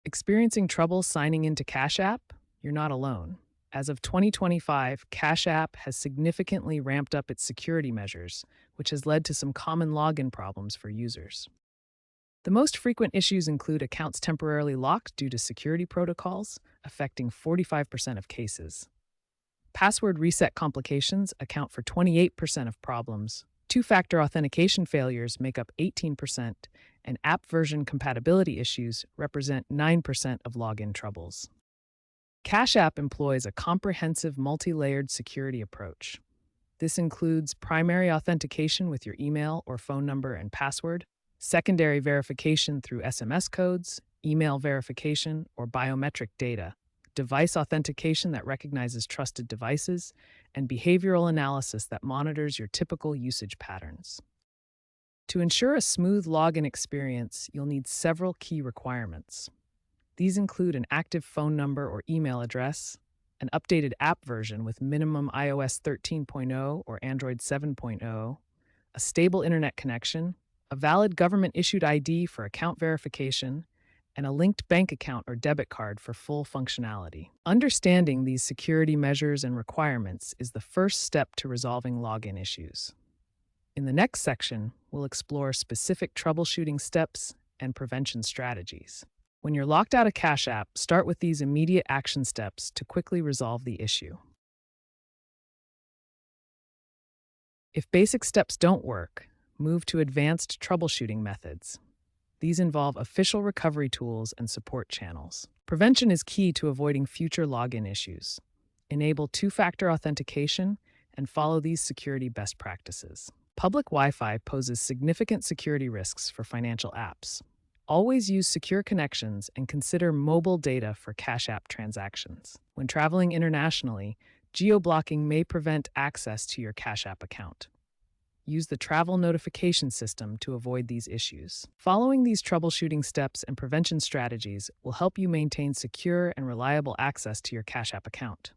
Experiencing trouble signing into Cash App? You're not alone. As of 2025, Cash App has significantly ramped up its security measures, which has led to some common login problems for users. The most frequent issues include accounts temporarily locked due to security protocols, affecting 45% of cases. Password reset complications account for 28% of problems. Two factor authentication failures make up 18%, and app version compatibility issues represent 9% of login troubles. Cash App employs a comprehensive multi layered security approach. This includes primary authentication with your email or phone number and password, secondary verification through SMS codes, email verification, or biometric data, device authentication that recognizes trusted devices, and behavioral analysis that monitors your typical usage patterns. To ensure a smooth login experience, you'll need several key requirements. These include an active phone number or email address, an updated app version with minimum iOS 13.0 or Android 7.0, a stable internet connection, a valid government-issued ID for account verification, and a linked bank account or debit card for full functionality. Understanding these security measures and requirements is the first step to resolving login issues. In the next section, we'll explore specific troubleshooting steps and prevention strategies. When you're locked out of Cash App, start with these immediate action steps to quickly resolve the issue. If basic steps don't work, move to advanced troubleshooting methods. These involve official recovery tools and support channels. Prevention is key to avoiding future login issues. Enable two-factor authentication and follow these security best practices. Public Wi-Fi poses significant security risks for financial apps. Always use secure connections and consider mobile data for Cash App transactions. When traveling internationally, geo-blocking may prevent access to your Cash App account. Use the travel notification system to avoid these issues. Following these troubleshooting steps and prevention strategies will help you maintain secure and reliable access to your Cash App account.